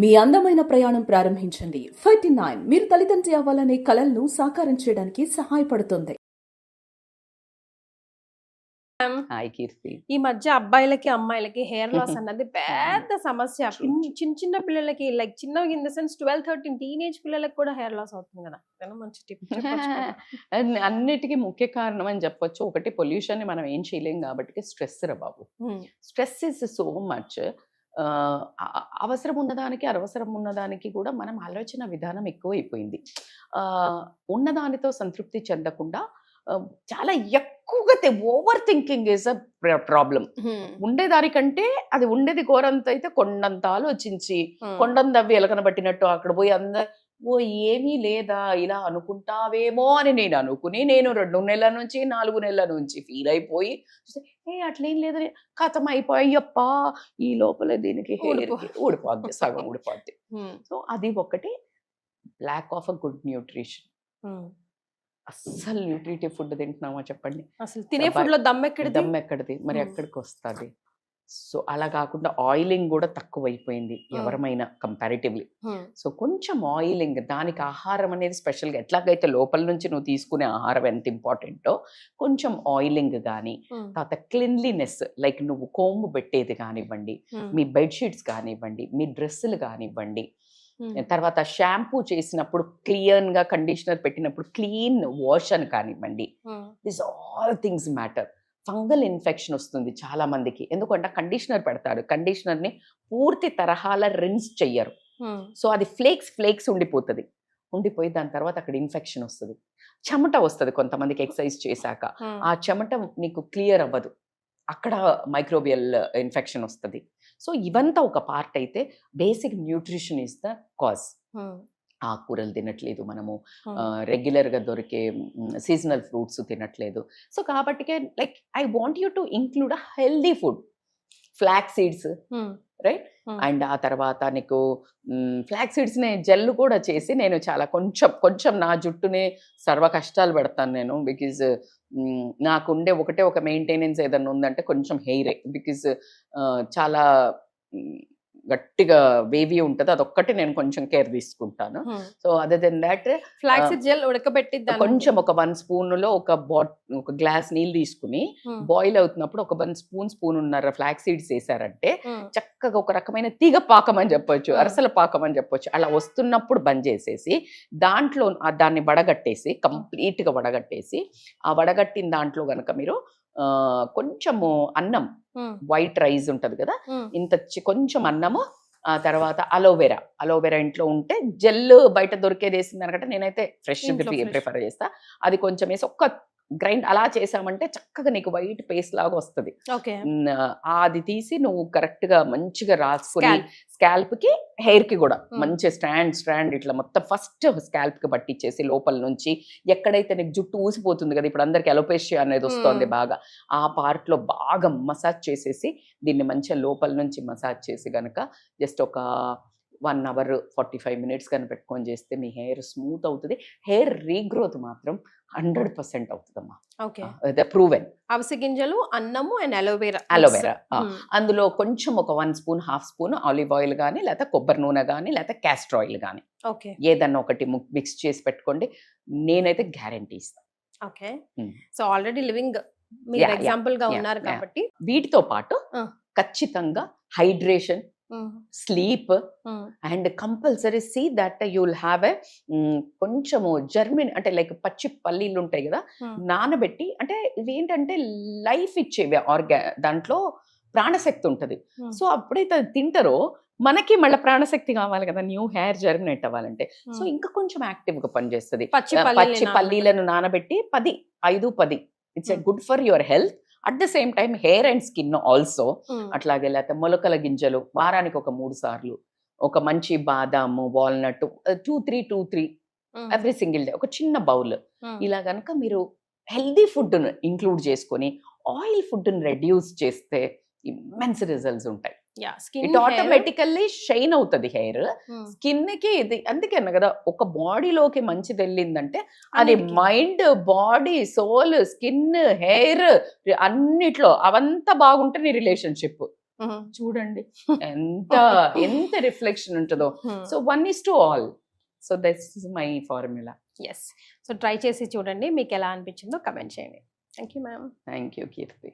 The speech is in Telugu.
మీ అందమైన ప్రయాణం ప్రారంభించండి. 39 మీరు తల్లిదండ్రి అవ్వాలనే కలలను సాకారం చేయడానికి సహాయపడుతుంది. హాయ్ కీర్తి. ఈ మధ్య అబ్బాయిలకి అమ్మాయిలకి హెయిర్ లాస్ అన్నది పెద్ద సమస్య. చిన్న చిన్న పిల్లలకి లైక్ చిన్న ఇన్ ద సెన్స్ 12-13 టీనేజ్ పిల్లలకి కూడా హెయిర్ లాస్ అవుతుంది కదా. మంచి టిప్ అన్నిటికీ ముఖ్య కారణం అని చెప్పొచ్చు. ఒకటి పొల్యూషన్ ని మనం ఏం చేయలేం కాబట్టి స్ట్రెస్ రా బాబు. Stress is so much. అవసరం ఉన్నదానికి అనవసరం ఉన్నదానికి కూడా మనం ఆలోచన విధానం ఎక్కువైపోయింది. ఉన్నదానితో సంతృప్తి చెందకుండా చాలా ఎక్కువగా overthinking is a problem. ఉండేదానికంటే అది ఉండేది ఘోరంత అయితే కొండంత ఆలోచించి కొండంత దవ్వి ఎలకనబట్టినట్టు అక్కడ పోయి అందరు ఏమీ లేదా ఇలా అనుకుంటావేమో అని నేను అనుకుని నేను 2 నెలల నుంచి 4 నెలల నుంచి ఫీల్ అయిపోయి అట్లేం లేదని కథం అయిపోయప్ప ఈ లోపల దీనికి ఊడిపోద్ది, సగం ఊడిపోద్ది. సో అది ఒకటి. Lack of a good nutrition. అస్సలు న్యూట్రిటివ్ ఫుడ్ తింటున్నామా చెప్పండి? అసలు తినే ఫుడ్ లో దమ్మెక్కడిది మరి ఎక్కడికి వస్తుంది? సో అలా కాకుండా ఆయిలింగ్ కూడా తక్కువైపోయింది ఎవరమైనా కంపారిటివ్లీ. సో కొంచెం ఆయిలింగ్, దానికి ఆహారం అనేది స్పెషల్గా ఎట్లాగైతే లోపల నుంచి నువ్వు తీసుకునే ఆహారం ఎంత ఇంపార్టెంటో కొంచెం ఆయిలింగ్ కానీ, తర్వాత క్లీన్లీనెస్ లైక్ నువ్వు కోంబు పెట్టేది కానివ్వండి, మీ బెడ్షీట్స్ కానివ్వండి, మీ డ్రెస్సులు కానివ్వండి, తర్వాత షాంపూ చేసినప్పుడు క్లియర్ గా కండిషనర్ పెట్టినప్పుడు క్లీన్ వాష్ అని కానివ్వండి. This all things matter. Fungal infection వస్తుంది చాలా మందికి, ఎందుకంటే కండిషనర్ పెడతారు, కండిషనర్ ని పూర్తి తరహాల రిన్స్ చెయ్యరు. సో అది ఫ్లేక్స్ ఉండిపోయి దాని తర్వాత అక్కడ ఇన్ఫెక్షన్ వస్తుంది, చెమట వస్తుంది కొంతమందికి ఎక్సర్సైజ్ చేశాక. ఆ చెమట నీకు క్లియర్ అవ్వదు, అక్కడ మైక్రోబియల్ ఇన్ఫెక్షన్ వస్తుంది. సో ఇవంతా ఒక పార్ట్ అయితే basic nutrition is the cause. ఆకుకూరలు తినట్లేదు మనము, రెగ్యులర్గా దొరికే సీజనల్ ఫ్రూట్స్ తినట్లేదు. సో కాబట్టి like I want you to include a healthy food. Flax seeds right, and ఆ తర్వాత నీకు ఫ్లాక్స్ సీడ్స్ ని జెల్ కూడా చేసి నేను చాలా కొంచెం నా జుట్టుని సర్వ కష్టాలు పెడతాను నేను. బికాజ్ నాకు ఉండే ఒక మెయింటెనెన్స్ ఏదన్నా ఉందంటే కొంచెం హెయిరే. బికాజ్ చాలా గట్టిగా వేవీ ఉంటుంది, అదొక్కటి నేను కొంచెం కేర్ తీసుకుంటాను. So other than that flax gel ఉడకబెట్టి కొంచెం ఒక 1 స్పూన్ లో ఒక గ్లాస్ నీళ్ళు తీసుకుని బాయిల్ అవుతున్నప్పుడు ఒక 1 స్పూన్ ఉన్నర ఫ్లాక్స్ సీడ్స్ వేసారంటే చక్కగా ఒక రకమైన తీగ పాకం అని చెప్పొచ్చు, అరసల పాకం అని చెప్పొచ్చు. అలా వస్తున్నప్పుడు బంద్ చేసేసి దాంట్లో దాన్ని వడగట్టేసి కంప్లీట్ గా వడగట్టేసి, ఆ వడగట్టిన దాంట్లో గనక మీరు కొంచెము అన్నం, వైట్ రైస్ ఉంటది కదా, ఇంత కొంచెం అన్నము, ఆ తర్వాత అలోవెరా ఇంట్లో ఉంటే జెల్ బయట దొరికేది వేసింది అనకంటే నేనైతే ఫ్రెష్ ప్రిఫర్ చేస్తా. అది కొంచెం వేసి ఒక్క గ్రైండ్ అలా చేసామంటే చక్కగా నీకు వైట్ పేస్ట్ లాగా వస్తుంది. అది తీసి నువ్వు కరెక్ట్ గా మంచిగా రాసుకుని స్కాల్ప్ కి హెయిర్ కి కూడా మంచి స్ట్రాండ్ ఇట్లా మొత్తం ఫస్ట్ స్కాల్ప్ కి పట్టించేసి లోపల నుంచి ఎక్కడైతే నీకు జుట్టు ఊసిపోతుంది కదా, ఇప్పుడు అందరికి ఎలోపేషియా అనేది వస్తుంది బాగా, ఆ పార్ట్ లో బాగా మసాజ్ చేసేసి దీన్ని మంచిగా లోపల నుంచి మసాజ్ చేసి గనక జస్ట్ ఒక 1 hour 45 minutes కానీ పెట్టుకొని చేస్తే మీ హెయిర్ స్మూత్ అవుతుంది. హెయిర్ రీగ్రోత్ మాత్రం 100% అవుతుందమ్మా. ప్రూవెన్. అవిసె గింజలు, అన్నము అండ్ అలోవెరా. అందులో కొంచెం ఒక 1 స్పూన్ 1/2 స్పూన్ ఆలివ్ ఆయిల్ కానీ, లేకపోతే కొబ్బరి నూనె కానీ, లేకపోతే క్యాస్టర్ ఆయిల్ కానీ ఏదన్నా ఒకటి మిక్స్ చేసి పెట్టుకోండి. నేనైతే గ్యారంటీ ఇస్తాను. ఓకే. సో ఆల్రెడీ లివింగ్ మీరు ఎగ్జాంపుల్ గా ఉన్నారు కాబట్టి వీటితో పాటు ఖచ్చితంగా hydration, sleep and compulsory see that you will have a కొంచెము జర్మిన్ అంటే లైక్ పచ్చి పల్లీలు ఉంటాయి కదా, నానబెట్టి, అంటే ఇవేంటంటే లైఫ్ ఇచ్చేవి దాంట్లో ప్రాణశక్తి ఉంటుంది. సో అప్పుడైతే అది తింటారో మనకి మళ్ళీ ప్రాణశక్తి కావాలి కదా, న్యూ హెయిర్ జర్మినేట్ అవ్వాలంటే. సో ఇంకా కొంచెం యాక్టివ్ గా పనిచేస్తుంది. పచ్చి పల్లీలను నానబెట్టి 5-10 it's good for your health. At the same time hair and skin also. అట్లాగే లేకపోతే మొలకల గింజలు వారానికి ఒక 3 సార్లు, ఒక మంచి బాదాము, వాల్నట్ 2-3 ఎవ్రీ సింగిల్ డే ఒక చిన్న బౌల్. ఇలా గనక మీరు హెల్దీ ఫుడ్ ఇంక్లూడ్ చేసుకొని ఆయిల్ ఫుడ్ రెడ్యూస్ చేస్తే ఇమ్మెన్స్ రిజల్ట్స్ ఉంటాయి. ఇట్ ఆటోమేటికల్లీ షైన్ అవుతుంది హెయిర్. స్కిన్ కి ఇది అందుకే కదా, ఒక బాడీలోకి మంచిది వెళ్ళిందంటే అది mind, body, soul, skin, hair అన్నిట్లో అవంతా బాగుంటే నీ రిలేషన్షిప్ చూడండి ఎంత ఎంత రిఫ్లెక్షన్ ఉంటుందో. So 1:all. So this is my formula. Yes. So try చేసి చూడండి, మీకు ఎలా అనిపించిందో కమెంట్ చేయండి. Thank you ma'am. Thank you Keerthi.